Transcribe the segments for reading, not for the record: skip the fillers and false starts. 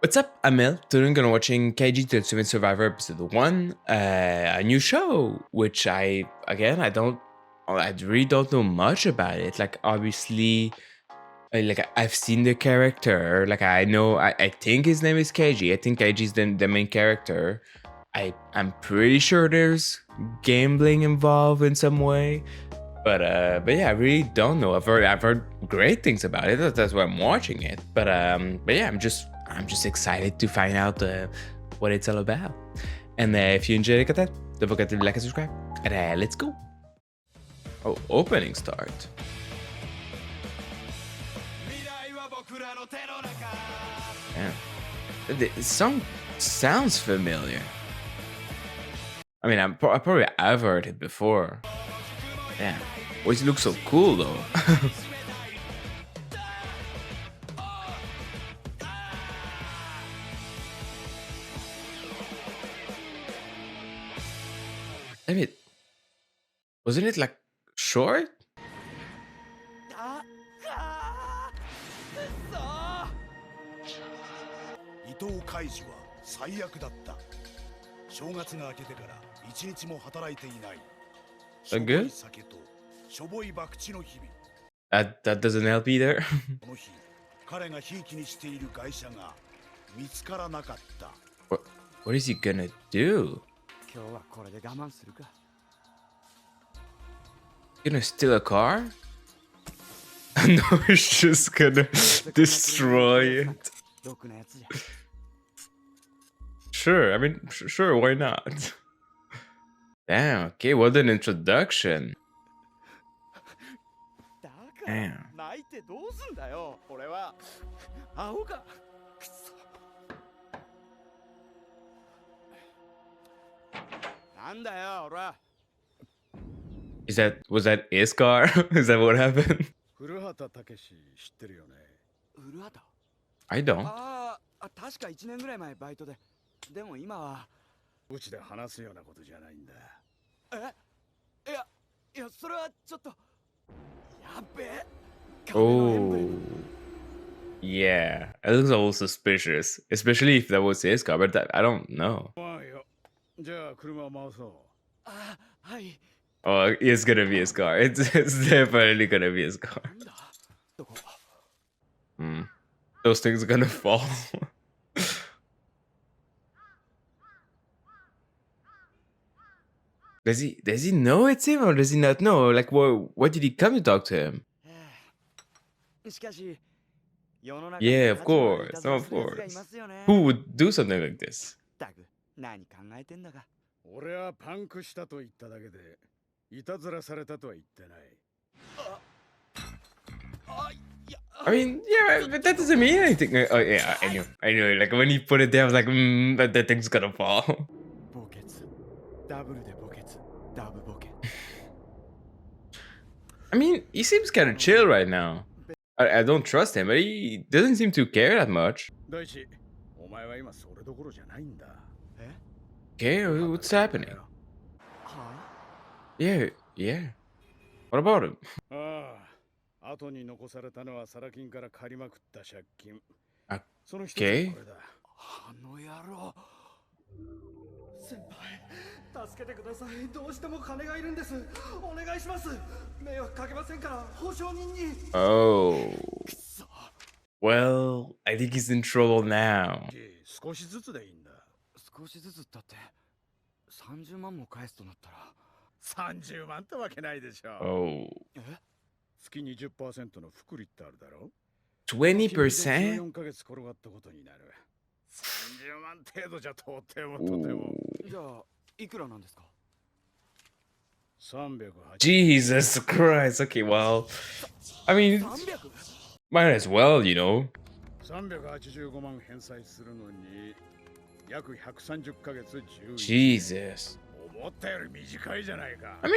What's up? I'm Mel. Today I'm gonna watching Kaiji the Ultimate Survivor episode 1, a new show, which I really don't know much about it. Like obviously, I've seen the character. Like I know, I think his name is Kaiji. I think Kaiji is the main character. I'm pretty sure there's gambling involved in some way. But yeah, I really don't know. I've heard great things about it. That's why I'm watching it. But yeah, I'm just excited to find out what it's all about. And if you enjoyed it, don't forget to like and subscribe. And let's go. Oh, opening start. Yeah, the song sounds familiar. I mean, I probably have heard it before. Yeah. Always looks so cool though. I mean, wasn't it like short? 伊藤海二は最悪だった。正月が明けてから一日も働いていない。しょぼい酒としょぼい博打の日々。That doesn't help either. この日、彼がひいきにしている会社が見つからなかった。What is he gonna do? 今日はこれで我慢するか。Gonna steal a car? No, he's just gonna destroy it. Sure, I mean, sure, why not? Damn, okay, what an introduction. Damn. 泣いてどうすんだよ。俺はアホか。くそ。なんだよ、俺は。Was that his car? Is that what happened? 古畑武史知ってるよね。古畑。I don't. ああ、確か1年ぐらい前バイトで。でも今は。うちで話すようなことじゃないんだ。いや、それはちょっと。やべえ。Oh. Yeah, it looks all suspicious, especially if that was his car, but I don't know. じゃあ車を回そう。あ、はい。Oh, it's gonna be his car. It's definitely gonna be his car. Those things are gonna fall. Does he know it's him or does he not know? Like, what did he come to talk to him? Yeah, of course. No, of course. Who would do something like this? 何考えてんだか。俺はパンクしたと言っただけで、いたずらされたとは言ってない。I mean, yeah, but that doesn't mean anything. Oh yeah, I knew. Like when he put it there, I was like, that thing's gonna fall. I mean, he seems kind of chill right now. I don't trust him, but he doesn't seem to care that much. Okay, what's happening? Yeah. What about him? 後に残されたのはサラ金から借りまくった借金。その人 Okay. これだ。あの野郎。先輩、助けてください。どうしても金がいるんです。お願いします。迷惑かけませんから、保証人に。Oh. Well, I think he's in trouble now. 少しずつでいいんだ。少しずつだって30万も返すとなったら。30万ってわけないでしょ。Oh. 月 20% の福利ってあるだろ。 20%? 4ヶ月転がったことになる。30万程度じゃとてもとても。じゃあいくらなんですか。 380。 Jesus Christ. Okay, well, I mean, might as well, you know. 385万返済するのに約130ヶ月10。 Jesus. 思ったより短いじゃないか。 I mean,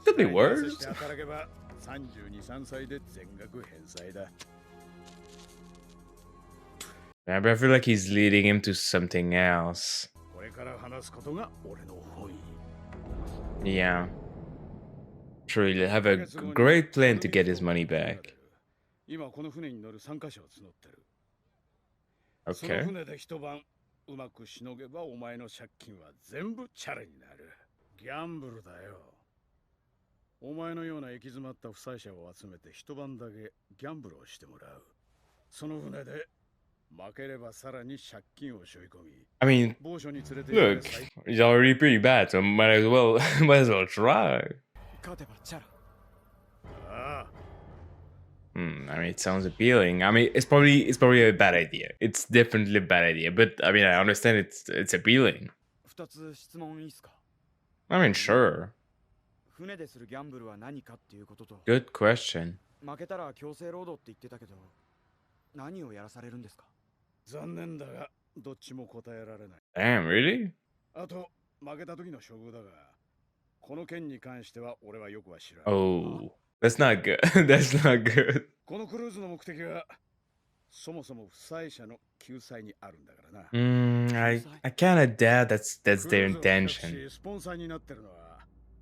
could be worse. 働けば32、3歳で全額返済だ。Yeah, but I feel like he's leading him to something else. これから話すことが俺の本意。 Yeah. Sure, he'll have a great plan to get his money back. 今この船に乗る参加者を募ってる。その Okay. 船で一晩うまくしのげばお前の借金は全部チャラになる。ギャンブルだよ。お前のような行き詰まった負債者を集めて一晩だけギャンブルをしてもらう。その船で負ければさらに借金を背負い込み、 I mean, 某所に連れて look, he's already pretty bad, so might as well might as well try. 勝てばチャラ。ああ、 I mean, it sounds appealing. I mean, it's probably a bad idea. It's definitely a bad idea, but I mean, I understand it's appealing. 2つ質問いいっすか？ I mean, sure. 船でするギャンブルは何かっていうことと、 Good question. 負けたら強制労働って言ってたけど、何をやらされるんですか？残念だがどっちも答えられない。 Damn, really? あと負けた時の処遇だが、この件に関しては俺はよくは知らん。 Oh, that's not good. That's not good. このクルーズの目的はそもそも負債者の救済にあるんだからな。 I kind of doubt that's ク their ルーズを企画 intention. しスポンサーになってるのは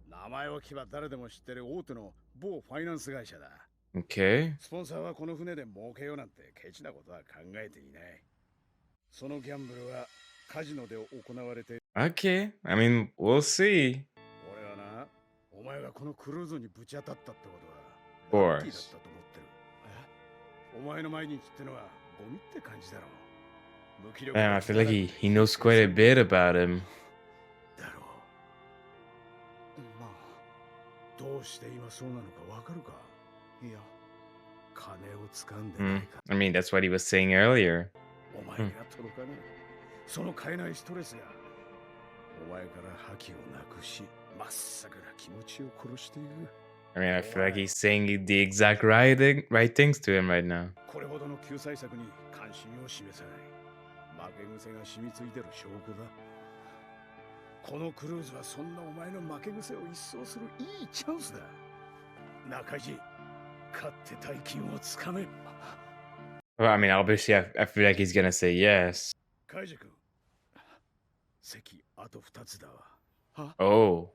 名前を聞けば誰でも知ってる大手の某ファイナンス会社だ。 Okay. スポンサーはこの船で儲けようなんてケチなことは考えていない。そのギャンブルはカジノで行われている。 Okay. I mean, we'll see. 俺はな、お前がこのクルーズにぶち当たったってことは Of ラッキーだっ course. たと思ってる。お前の毎日ってのはゴミって感じだろう。無気力 Damn, I feel like he knows quite a bit about him. だろまあ、う。どうして今そうなのかわかるか？いや、金を掴んでないか。 I mean, that's what he was saying earlier. お前が届かねえ。その買えないストレスがお前から覇気をなくし、まっさぐら気持ちを殺している。 I mean, I feel like he's saying the exact right things to him right now. これほどの救済策に関心を示さない。負け癖が染みついてる証拠だ。このクルーズはそんなお前の負け癖を一掃するいいチャンスだ。中地、勝って大金をつかめ。 Well, I mean, obviously, I feel like he's gonna say yes. カイジ君、席あと2つだわ。 Oh.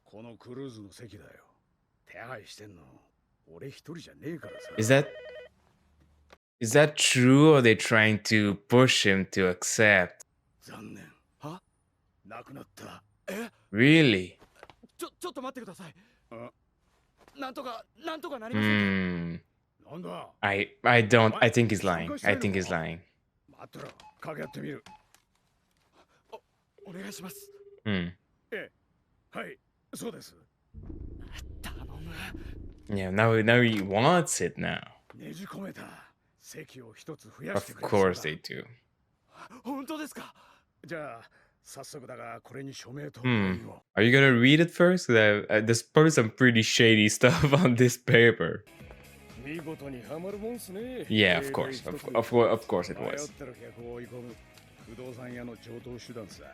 このクルーズの席だよ。手配してんの俺一人じゃねえからさ。 Is that true, or are they trying to push him to accept? 残念。は？なくなった。 Really? ちょっと待ってください。あ、なんとかなりませんか？ なんだ。 I think he's lying. I think he's lying. 待ってろ、掛け合ってみる。お願いします。Hmm. ええ、はい、そうです。 頼む。 Yeah, now he wants it now. ねじ込めた。席を一つ増や Of してくれ。 course they do. 本当ですか？じゃあ、早速だが、これに署名と Hmm. を。 Are you gonna read it first? 'Cause there's probably some pretty shady stuff on this paper. 見事にハマるもんすね。 Yeah, of course. Of course it 迷っ was. てる客を追い込む不動産屋の常套手段さ。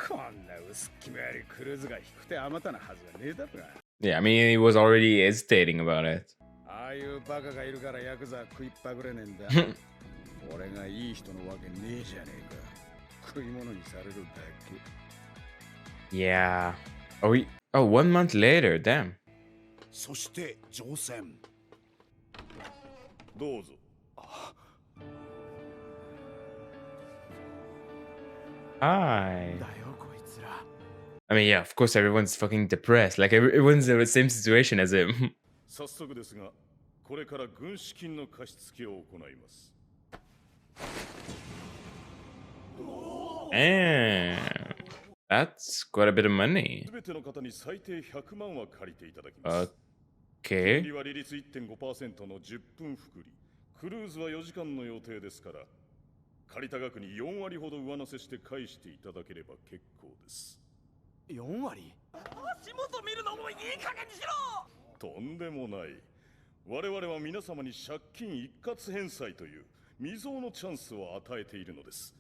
こんな薄っ気味ありクルーズが低くてあまたなはずがねえだろが。 Yeah, I mean, he was already hesitating about it. ああいうバカがいるからヤクザ食いっぱぐれねえんだ。俺がいい人のわけねえじゃねえか。食い物にされるだけ。 Yeah. Oh, 1 month later. Damn. そして乗船。どうぞ。 Hi. だよこいつら。 I mean, yeah, of course everyone's fucking depressed. Like everyone's in the same situation as him. 早速ですが、これから軍資金の貸し付けを行います。 Damn. That's quite a bit of money. すべての方に最低100万は借りていただきます。 Okay. 利は利率 1.5% の10分複利。クルーズは4時間の予定ですから、借りた額に4割ほど上乗せして返していただければ結構です。 4割？足元見るのもいい加減にしろ！とんでもない。我々は皆様に借金一括返済という未曾有のチャンスを与えているのです。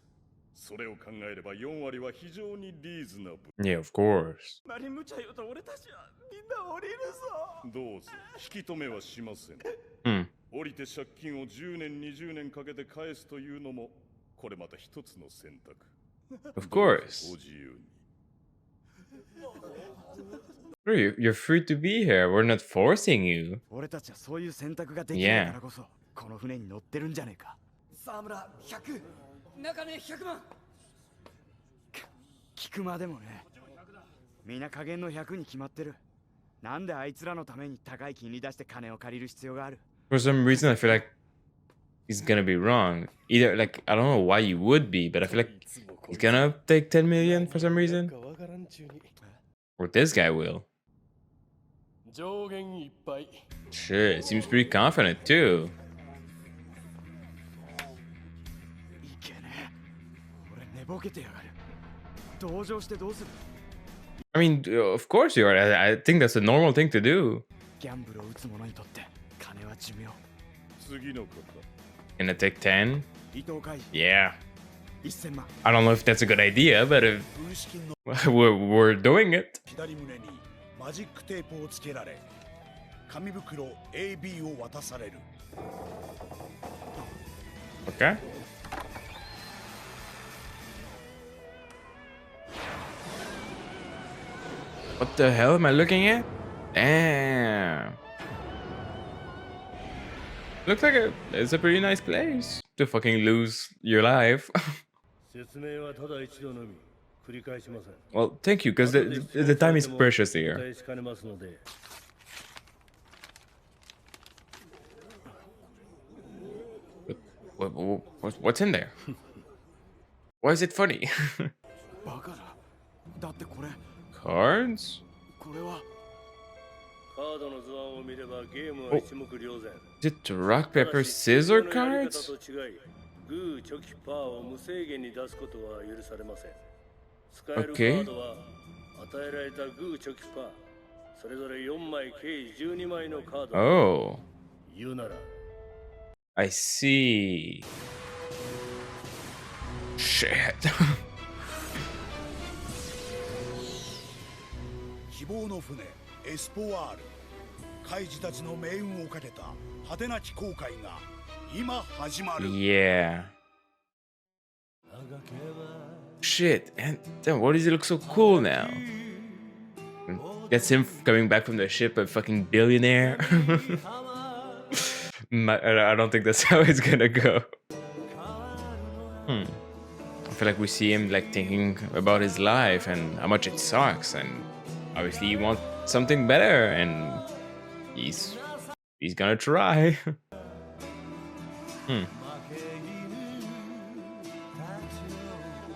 それを考えれば4割は非常にリーズナブル。 Yeah, of course. 何無茶言うと俺たちはみんな降りるぞ。どうぞ引き止めはしません。 Hmm. 降りて借金を10年20年かけて返すというのもこれまた一つの選択。 Of course. ご自由に。 Bro, you're free to be here. We're not forcing you. 俺たちはそういう選択ができないからこそ、この船に乗ってるんじゃねえか。沢村100、中根100万。聞くまでもね。みんな加減の100に決まってる。なんであいつらのために高い金利出して金を借りる必要がある？ For some reason, I feel like he's gonna be wrong. Either, like, I don't know why you would be, but I feel like he's gonna take 10 million for some reason. Or this guy will. Shit, seems pretty confident too. いけねえ。俺寝ぼけてやがる。同情してどうする？ I mean, of course you are. I think that's a normal thing to do. ギャンブルを打つ者にとって金は寿命。 Gonna take 10? 伊藤海 Yeah. 1000万。 I don't know if that's a good idea, but if we're doing it. 左胸にマジックテープをつけられ、紙袋 AB を渡される。 Okay. What the hell am I looking at? Damn. Looks like it's a pretty nice place to fucking lose your life. Well, thank you, because the time is precious here. What's in there? Why is it funny? バカだ。だってこれ、 Cards? これは。 Is it rock, paper, scissor cards? Okay. Oh. I see. Shit. 希望の船エスポワール。カイジたちの命運をかけた果てなき航海が今始まる。 Yeah. Shit, and damn, why does he look so cool now? That's him coming back from the ship, a fucking billionaire. I don't think that's how it's gonna go. I feel like we see him like thinking about his life and how much it sucks, and obviously he wants something better, and he's gonna try. I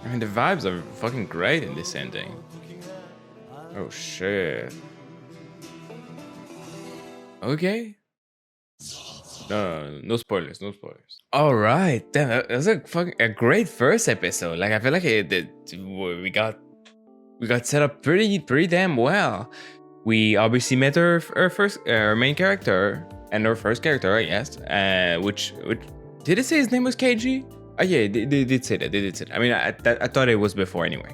mean, the vibes are fucking great in this ending. Oh shit. Okay. No spoilers, no spoilers. All right, damn, that was a great first episode. Like, I feel like we got set up pretty damn well. We obviously met our main character and our first character, I guess. Which did it say his name was Kaiji? Oh yeah, they did say that. They did say that. I mean, I thought it was before anyway.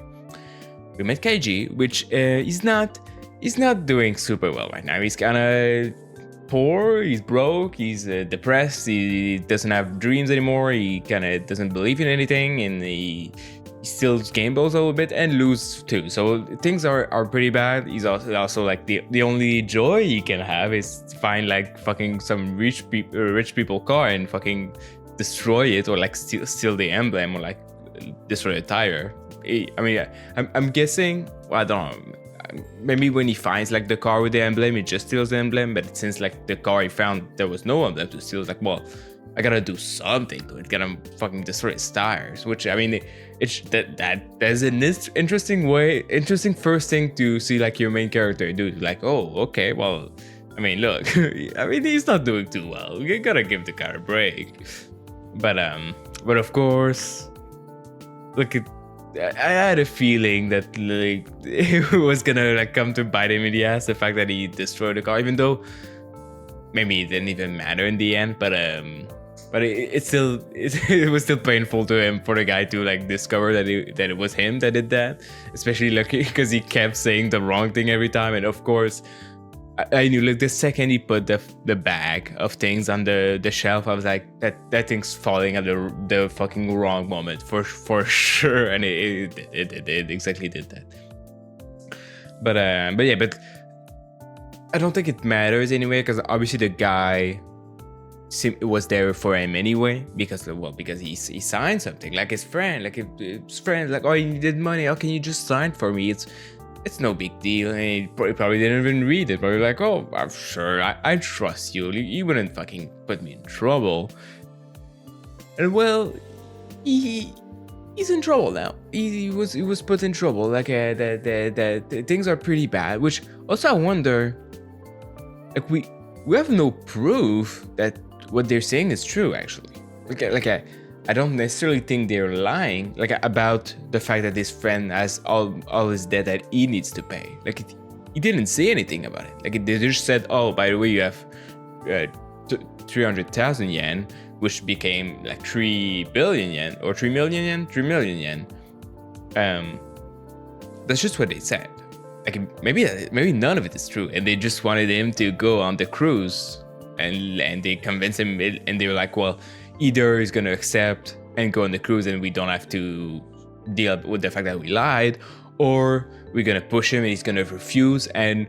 We met Kaiji, which he's not doing super well right now. He's kind of poor, he's broke, he's depressed, he doesn't have dreams anymore, he kind of doesn't believe in anything, and he still gambles a little bit and lose too. So things are pretty bad. He's also like the only joy he can have is to find like fucking some rich people car and fucking destroy it, or like steal the emblem, or like destroy a tire. I mean, I'm guessing, well, I don't know, maybe when he finds like the car with the emblem, he just steals the emblem, but since like the car he found, there was no emblem to steal, it's like, well, I gotta do something to it, gotta fucking destroy its tires, which, I mean, that's an interesting first thing to see like your main character do, like, oh, okay, well, I mean, look, I mean, he's not doing too well, you gotta give the guy a break, but of course, look, I had a feeling that like it was gonna like come to bite him in the ass, the fact that he destroyed the car, even though maybe it didn't even matter in the end, but it was still painful to him, for the guy to like discover that it was him that did that, especially like because he kept saying the wrong thing every time. And of course I knew, like, the second he put the bag of things on the shelf, I was like, that thing's falling at the fucking wrong moment for sure, and it exactly did that. But yeah, but I don't think it matters anyway, because obviously the guy was there for him anyway, because he signed something, like his friend, like his friend, like, oh, you needed money, how can you just sign for me? It's no big deal. And he probably didn't even read it. Probably like, oh, I'm sure, I trust you. You wouldn't fucking put me in trouble. And well, he's in trouble now. He was put in trouble. Like the things are pretty bad. Which also I wonder, like we have no proof that what they're saying is true. Actually, I don't necessarily think they're lying. Like about the fact that this friend has all his debt that he needs to pay. Like he didn't say anything about it. Like they just said, oh, by the way, you have 300,000 yen, which became like 3 billion yen or 3 million yen, 3 million yen. That's just what they said. Like maybe none of it is true, and they just wanted him to go on the cruise, and they convinced him, and they were like, well, either he's gonna accept and go on the cruise, and we don't have to deal with the fact that we lied, or we're gonna push him and he's gonna refuse, and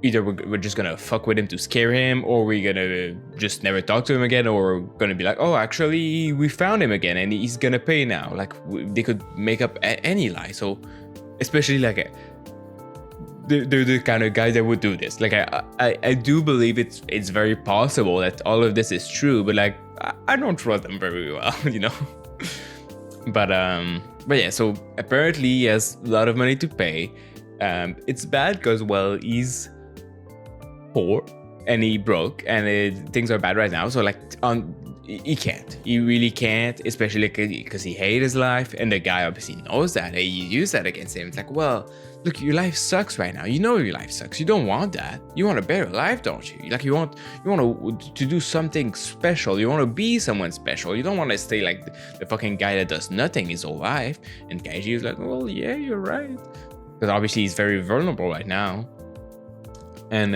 either we're just gonna fuck with him to scare him, or we're gonna just never talk to him again, or gonna be like, oh, actually we found him again and he's gonna pay now. Like they could make up any lie. So especially like they're the kind of guys that would do this. Like I do believe it's very possible that all of this is true, but like I don't trust them very well, you know. But yeah, so apparently he has a lot of money to pay. It's bad because, well, he's poor and he broke, and things are bad right now. So like he really can't, especially because he hates his life, and the guy obviously knows that. He used that against him. It's like, well, look, your life sucks right now. You know your life sucks. You don't want that. You want a better life, don't you? Like you want to do something special. You want to be someone special. You don't want to stay like the fucking guy that does nothing his whole life. And Kaiji is like, well, yeah, you're right. Because obviously he's very vulnerable right now. And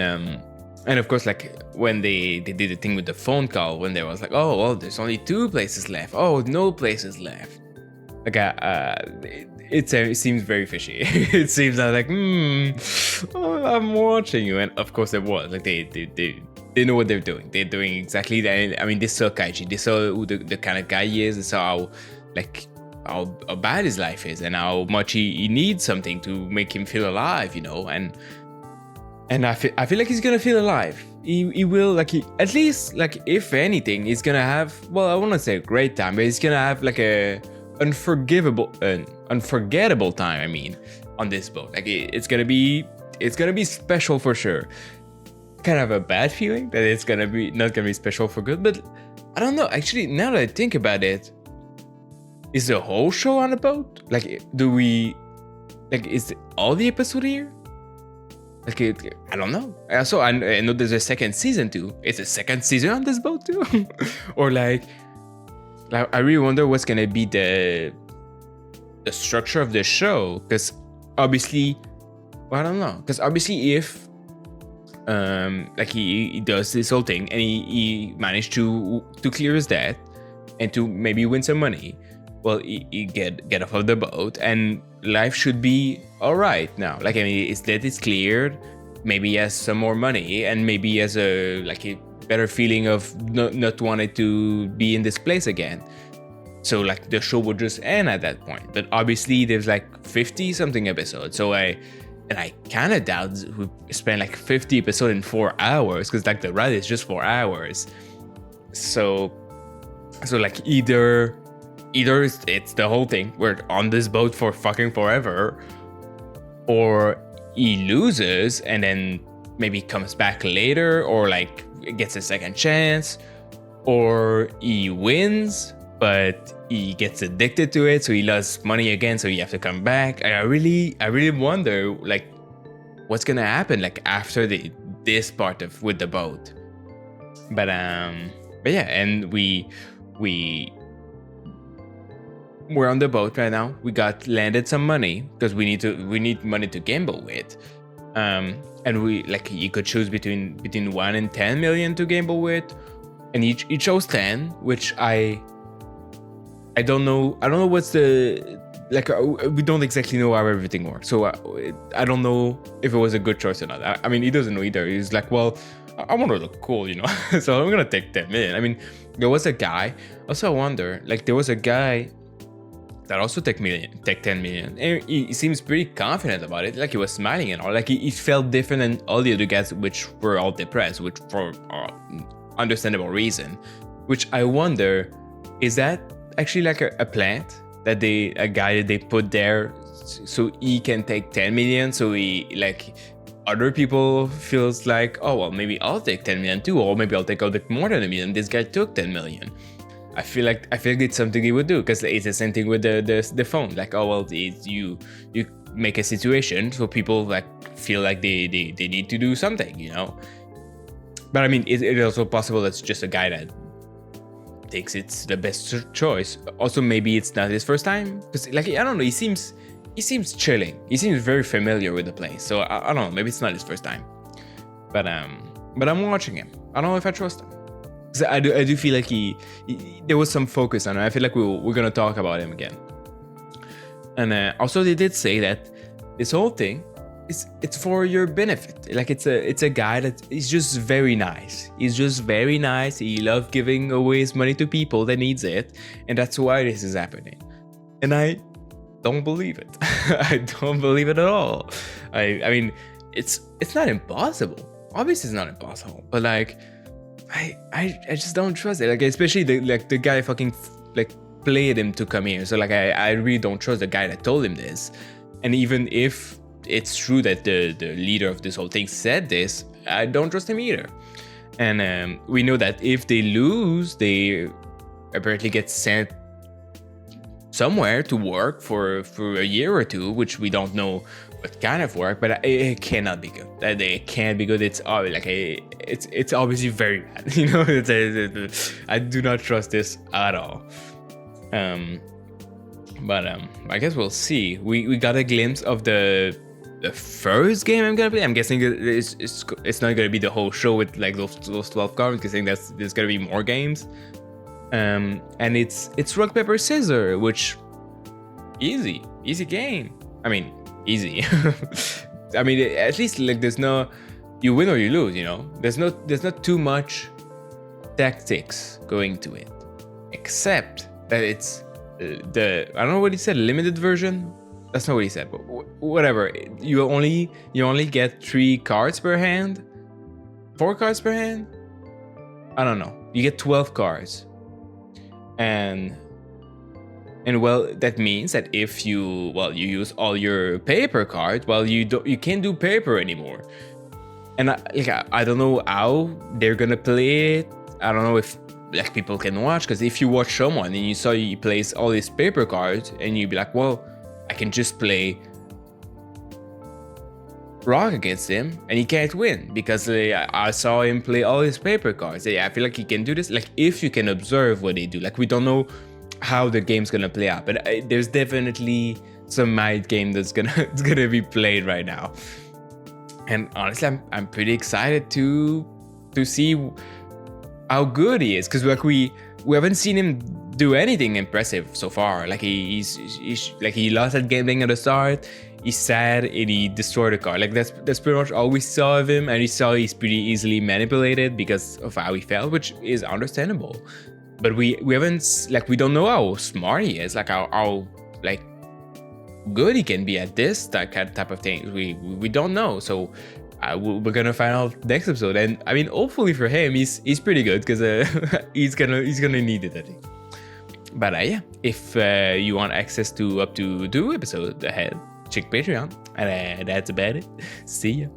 of course, like when they did the thing with the phone call, when there was like, oh, well, there's only 2 places left. Oh, no places left. Like it seems very fishy. It seems like oh, I'm watching you, and of course it was like they know what they're doing. They're doing exactly that. I mean, they saw Kaiji. They saw who the kind of guy he is. They saw how bad his life is, and how much he needs something to make him feel alive, you know. And I feel like he's gonna feel alive. He will, like, at least, like, if anything, he's gonna have, well, I wouldn't say a great time, but he's gonna have like a unforgettable unforgettable time, I mean, on this boat. Like it's gonna be special for sure. Kind of a bad feeling that it's gonna be not gonna be special for good, but I don't know. Actually, now that I think about it, is the whole show on a boat? Like, is all the episode here? Like, I don't know. Also, I know there's a second season too. Is a second season on this boat too? Or like I really wonder what's gonna be the structure of the show, because obviously, well, I don't know. Because obviously, if like he does this whole thing and he managed to clear his debt and to maybe win some money, well, he get off of the boat and life should be all right now. Like, I mean, his debt is cleared. Maybe he has some more money, and maybe he has a better feeling of not wanting to be in this place again. So like the show would just end at that point. But obviously there's like 50 something episodes. So I kind of doubt we spend like 50 episodes in 4 hours, because like the ride is just 4 hours. So like either it's the whole thing, we're on this boat for fucking forever, or he loses and then maybe comes back later, or like gets a second chance, or he wins but he gets addicted to it, so he lost money again, so you have to come back. I really wonder like what's gonna happen like after this part of with the boat. But yeah, and we're on the boat right now. We got landed some money because we need money to gamble with. And we, like, you could choose between 1 and 10 million to gamble with, and he chose 10, which I don't know. I don't know what's the, like, we don't exactly know how everything works. So I don't know if it was a good choice or not. I mean, he doesn't know either. He's like, well, I want to look cool, you know. So I'm gonna take 10 million. I mean, there was a guy. Also, I wonder, like, there was a guy that also take 10 million. And he seems pretty confident about it. Like he was smiling and all. Like he felt different than all the other guys, which were all depressed, which for understandable reason. Which I wonder, is that actually like a plant that a guy that they put there so he can take 10 million? So he like other people feels like, oh well, maybe I'll take 10 million too, or maybe I'll take a bit more than a million. This guy took 10 million. I feel like it's something he would do, because it's the same thing with the phone. Like, oh well, you make a situation so people like feel like they need to do something, you know. But I mean, it's also possible that's just a guy that thinks it's the best choice. Also, maybe it's not his first time, because like I don't know, he seems chilling. He seems very familiar with the place. So I don't know, maybe it's not his first time. But I'm watching him. I don't know if I trust him. I do feel like he there was some focus on it. I feel like we're gonna talk about him again. And also they did say that this whole thing it's for your benefit. Like it's a guy that is just very nice. He's just very nice. He loves giving away his money to people that needs it, and that's why this is happening. And I don't believe it. I don't believe it at all. I mean, it's not impossible. Obviously, it's not impossible, but like. I just don't trust it. Like especially the guy fucking like played him to come here. So like I really don't trust the guy that told him this. And even if it's true that the leader of this whole thing said this, I don't trust him either. And we know that if they lose, they apparently get sent somewhere to work for a year or two, which we don't know what kind of work, but it cannot be good. It can't be good. It's like it's obviously very bad. You know, I do not trust this at all. But I guess we'll see. We got a glimpse of the first game I'm gonna play. I'm guessing it's not gonna be the whole show with like those 12 cards. Because I think there's gonna be more games. And it's rock paper scissors, which easy game. I mean, easy. I mean, at least like there's no you win or you lose, you know. There's not too much tactics going to it, except that it's I don't know what he said, limited version. That's not what he said, but whatever. You only get 3 cards per hand, 4 cards per hand. I don't know. You get 12 cards, and well, that means that if you use all your paper cards, you can't do paper anymore. And I don't know how they're gonna play it. I don't know if like people can watch, because if you watch someone and you saw he plays all his paper cards, and you'd be like, well, I can just play rock against him and he can't win because I saw him play all his paper cards. I feel like he can do this. Like if you can observe what they do, like we don't know how the game's gonna play out, but there's definitely some mind game that's gonna be played right now. And honestly, I'm pretty excited to see how good he is, because like we haven't seen him do anything impressive so far. Like he's like he lost that game at the start. He's sad and he destroyed the card. Like that's pretty much all we saw of him, and we saw he's pretty easily manipulated because of how he felt, which is understandable. But we haven't, like, we don't know how smart he is, like how like good he can be at this type of thing. We don't know, so we're gonna find out next episode. And I mean, hopefully for him, he's pretty good, because he's gonna need it, I think. But yeah, if you want access to up to 2 episodes ahead, check Patreon. And that's about it. See ya.